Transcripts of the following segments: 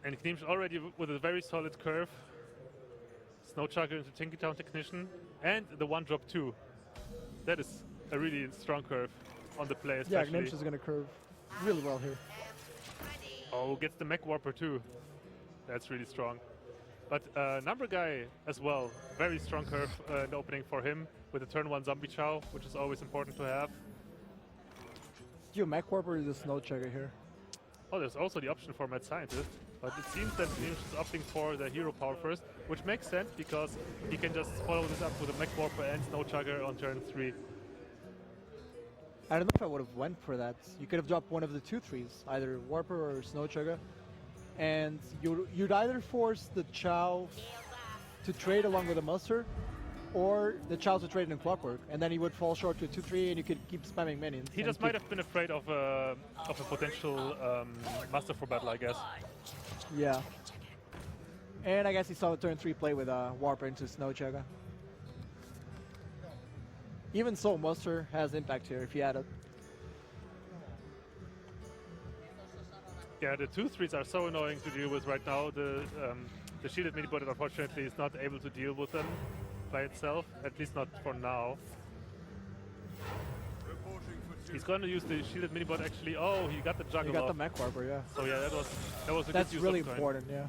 And gnimsh already with a very solid curve. Snow Chugger into Tinkertown Technician. And the 1-drop 2. That is a really strong curve on the play, especially. Yeah, gnimsh is going to curve really well here. Oh, gets the Mech Warper too. That's really strong. But Number Guy as well. Very strong curve in the opening for him with the turn 1 Zombie Chow, which is always important to have. Do you Mech Warper or the Snow Chugger here? Oh, there's also the option for Mad Scientist. But it seems that gnimsh is opting for the hero power first, which makes sense because he can just follow this up with a Mech Warper and Snow Chugger on turn 3. I don't know if I would have went for that. You could have dropped one of the 2/3s, either Warper or Snow Chugger, and you'd either force the Chow to trade along with a Muster, or the Chow to trade in Clockwork, and then he would fall short to a 2/3, and you could keep spamming minions. He just might have been afraid of a potential Master for battle, I guess. Yeah. And I guess he saw the turn 3 play with Warper into Snow Chugger. Even so, Muster has impact here if he had it. Yeah, the 2/3s are so annoying to deal with right now. The shielded mini bot unfortunately is not able to deal with them by itself, at least not for now. He's going to use the shielded mini bot actually. Oh, he got the juggle. He got off. the Mech Warper, yeah. So yeah, that was a That's good use really of coin. important, yeah.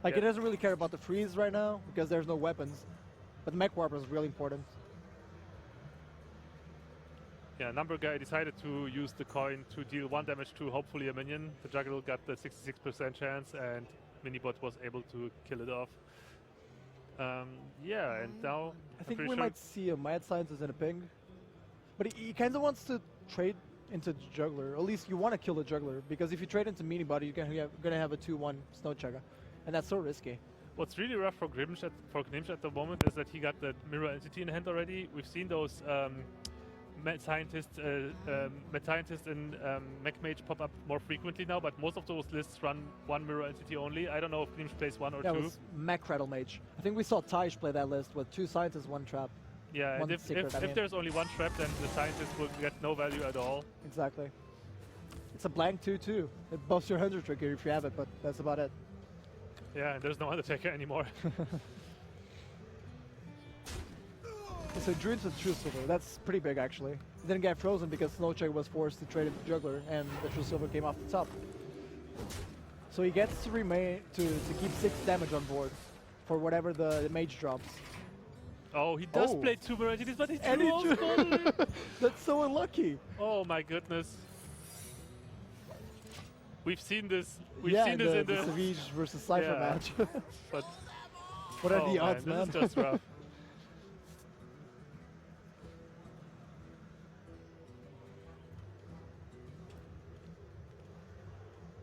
Like, Yeah. it doesn't really care about the freeze right now because there's no weapons, but the Mech Warper is really important. Yeah, Number Guy decided to use the coin to deal 1 damage to hopefully a minion. The Juggernaut got the 66% chance, and Minibot was able to kill it off. Yeah, and now I think we might see a Mad Scientist and a ping, but he kind of wants to trade into the Juggler. At least you want to kill the Juggler, because if you trade into Minibot, you're going to have a 2-1 Snow Chugger, and that's so risky. What's really rough for gnimsh at the moment is that he got the Mirror Entity in hand already. We've seen those Mad Scientist and Mech Mage pop up more frequently now, but most of those lists run 1 Mirror Entity only. I don't know if gnimsh plays 1 or 2. That was Mech Rattle Mage. I think we saw Taj play that list with 2 Scientists, 1 Trap. Yeah, and if there's only 1 trap, then the Scientist will get no value at all. Exactly. It's a blank 2/2. It buffs your 100 trigger if you have it, but that's about it. Yeah, and there's no Undertaker anymore. So drew into True Silver. That's pretty big, actually. It didn't get frozen because Snow Chugger was forced to trade into Juggler, and the True Silver came off the top. So he gets to remain to keep 6 damage on board for whatever the mage drops. Oh, he does play 2 Mirror Entities, but he drew. drew. That's so unlucky. Oh my goodness. We've seen this. We've yeah, seen this in the Savage versus Cypher match. But what are the odds, man? This is just rough.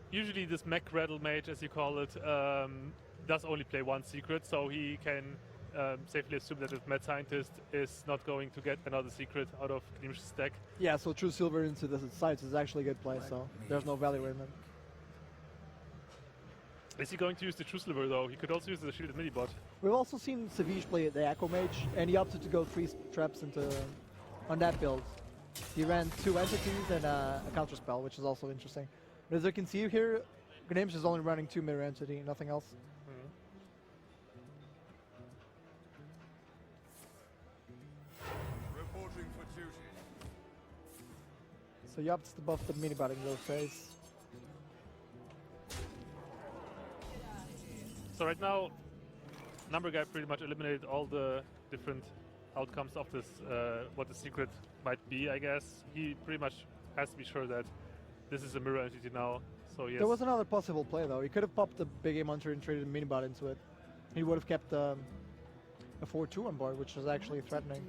Usually this Mech Rattle Mage, as you call it, does only play 1 secret, so he can safely assume that the Mad Scientist is not going to get another secret out of gnimsh's deck. Yeah, so True Silver into the sides is actually a good play, so there's no value in it. Is he going to use the True Silver though? He could also use the Shielded Minibot. We've also seen Savage play the Echo Mage, and he opted to go 3 traps on that build. He ran 2 entities and a counter spell, which is also interesting. But as you can see here, gnimsh is only running 2 mirror entity, nothing else. Reporting for duty. So he opts to buff the minibot in those phase. So right now, Number Guy pretty much eliminated all the different outcomes of this, what the secret might be, I guess. He pretty much has to be sure that this is a mirror entity now, so yes. There was another possible play though. He could have popped the big game hunter and traded a minibot into it. He would have kept a 4-2 on board, which was actually threatening.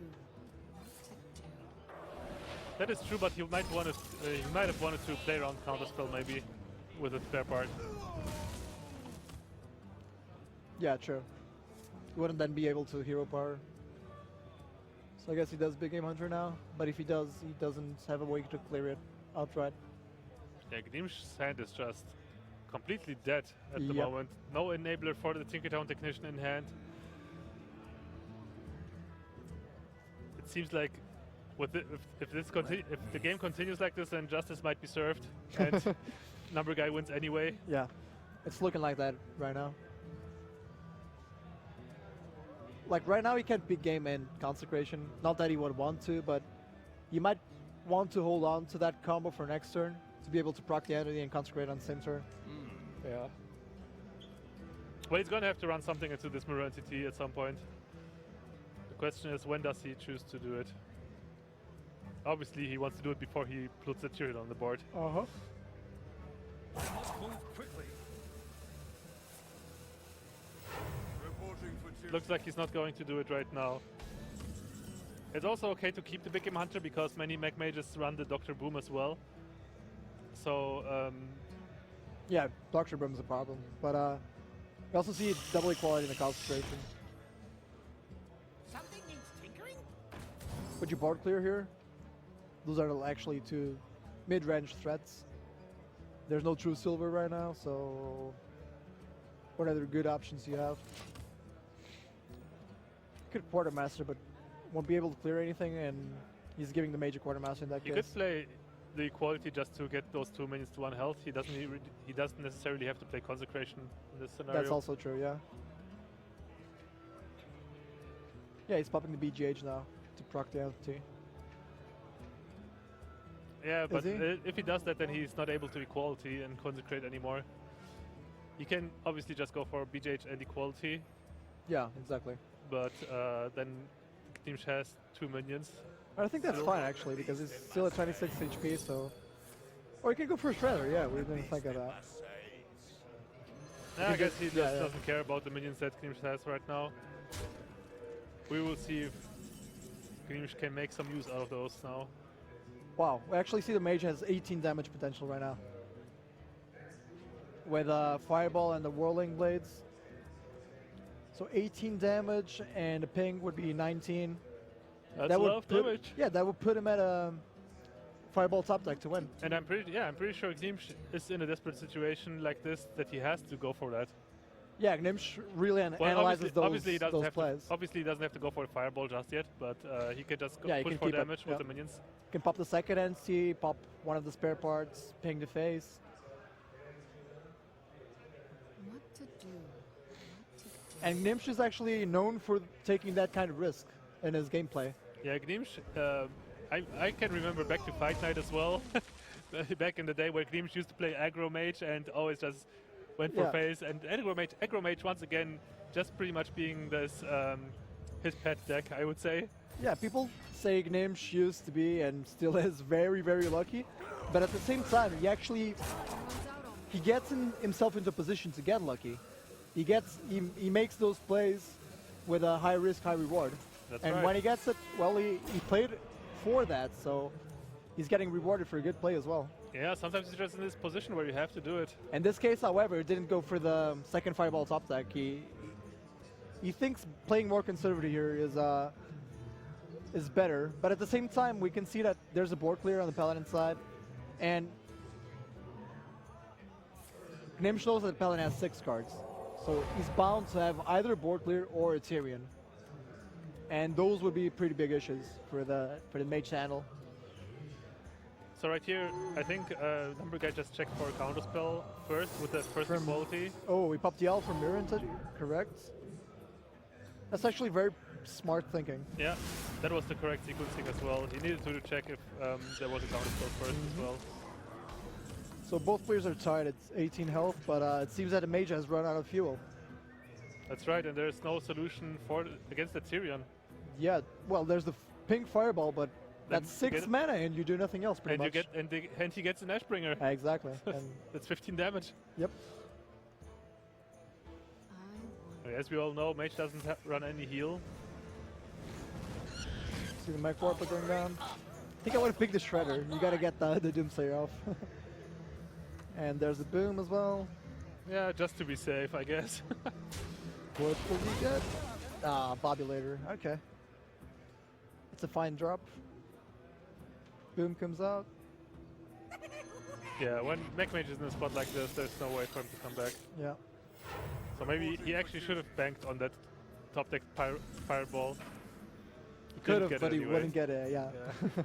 That is true, but he might have wanted to play around counterspell maybe with a spare part. Yeah, true. He wouldn't then be able to hero power. So I guess he does big game hunter now, but if he does, he doesn't have a way to clear it outright. Yeah, gnimsh's hand is just completely dead at the moment. No enabler for the Tinkertown Technician in hand. It seems like with if the game continues like this, then justice might be served, and Number Guy wins anyway. Yeah. It's looking like that right now. Like right now, he can't big game in Consecration. Not that he would want to, but he might want to hold on to that combo for next turn to be able to proc the entity and Consecrate on the same turn. Yeah. Well, he's gonna have to run something into this mirror entity at some point. The question is, when does he choose to do it? Obviously, he wants to do it before he puts the Tyrion on the board. Uh-huh. Move quickly. Reporting for Looks like he's not going to do it right now. It's also okay to keep the Big Game Hunter because many mech mages run the Dr. Boom as well. So, Yeah, Dr. Boom's a problem. But we also see double equality in the Consecration. Something needs tinkering? Would you board clear here? Those are actually two mid-range threats. There's no true silver right now, so what other good options do you have? Could Quartermaster, but won't be able to clear anything, and he's giving the Major Quartermaster in that you case. could play the equality just to get those 2 minions to 1 health. He doesn't necessarily have to play Consecration in this scenario. That's also true, yeah. Yeah, he's popping the BGH now to proc the entity. Yeah, but he? if he does that, then he's not able to equality and consecrate anymore. He can obviously just go for BGH and equality, Yeah, exactly. but then gnimsh has 2 minions. I think that's fine actually, because he's still at 26 HP, so... Or he can go for a Shredder, yeah, we didn't think of that. I guess he just yeah. doesn't care about the minions that gnimsh has right now. We will see if gnimsh can make some use out of those now. Wow, we actually see the Mage has 18 damage potential right now. With Fireball and the Whirling Blades. So 18 damage, and the ping would be 19. That's that a would lot of put, damage. Yeah, that would put him at a Fireball top deck to win. And I'm pretty sure gnimsh is in a desperate situation like this that he has to go for that. Yeah, gnimsh really Well, analyzes obviously he doesn't those have plays. obviously he doesn't have to go for a fireball just yet, but he can just Yeah, he push can for keep it, damage with yeah. the minions. Can pop the second entity, pop one of the spare parts, ping the face. What to do? And gnimsh is actually known for taking that kind of risk in his gameplay. Yeah, gnimsh. I can remember back to Fight Night as well, back in the day where gnimsh used to play aggro mage and always just went for Yeah. phase. And aggro mage once again just pretty much being this his pet deck, I would say. Yeah, people say gnimsh used to be and still is very, very lucky, but at the same time, he gets himself into a position to get lucky. He makes those plays with a high risk, high reward. That's And right. when he gets it, well, he played for that, so he's getting rewarded for a good play as well. Yeah, sometimes it's just in this position where you have to do it. In this case, however, didn't go for the second Fireball top deck. He thinks playing more conservative here is better, but at the same time, we can see that there's a board clear on the Paladin side, and gnimsh knows that the Paladin has 6 cards, so he's bound to have either a board clear or a Tyrion, and those would be pretty big issues for the mage channel. So right here, I think Number Guy just checked for a counterspell first with the first From- equality. Oh, we popped the L from Mirror Entity, correct? That's actually very smart thinking. Yeah, that was the correct sequencing as well. He needed to check if there was a counterspell first as well. So both players are tied at 18 health, but it seems that the mage has run out of fuel. That's right, and there's no solution for against the Tyrion. Yeah, well, there's the pink Fireball, but Then that's you 6 get- mana and you do nothing else pretty And you much. get and he gets an Ashbringer. Exactly. And That's 15 damage. yep. As we all know, Mage doesn't run any heal. See the Mech Warper going down. I think I would have picked the Shredder. You gotta get the Doomslayer off. And there's the Boom as well. Yeah, just to be safe, I guess. What will we get? Ah, Bobulator. Okay. It's a fine drop. Boom comes out. Yeah, when Mech Mage is in a spot like this, there's no way for him to come back. Yeah. So maybe he actually should have banked on that top deck fireball. He Could didn't have, get but it he anyway. wouldn't get it, yeah. Yeah.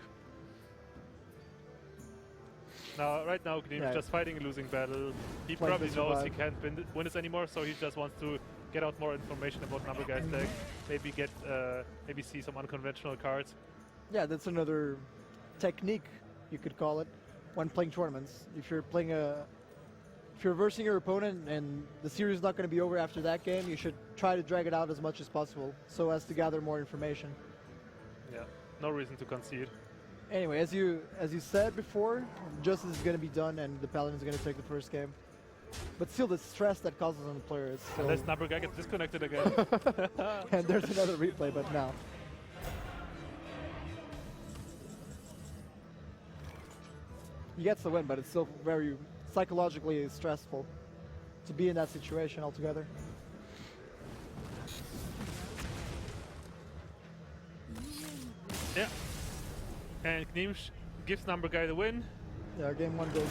Now, right now, gnimsh Yeah. just fighting a losing battle. He Playing probably to knows he survive. can't win this anymore, so he just wants to get out more information about Number Guy's deck. Maybe get, maybe see some unconventional cards. Yeah, that's another technique, you could call it, when playing tournaments. If you're playing if you're versing your opponent and the series is not going to be over after that game, you should try to drag it out as much as possible so as to gather more information. Yeah, no reason to concede. Anyway, as you said before, justice is going to be done and the Paladin is going to take the first game. But still, the stress that causes on the player is still... Unless Number Guy gets disconnected again. And there's another replay, but now. He gets the win, but it's still very psychologically stressful to be in that situation altogether. Yeah. And gnimsh gives Number Guy the win. Yeah, game one goes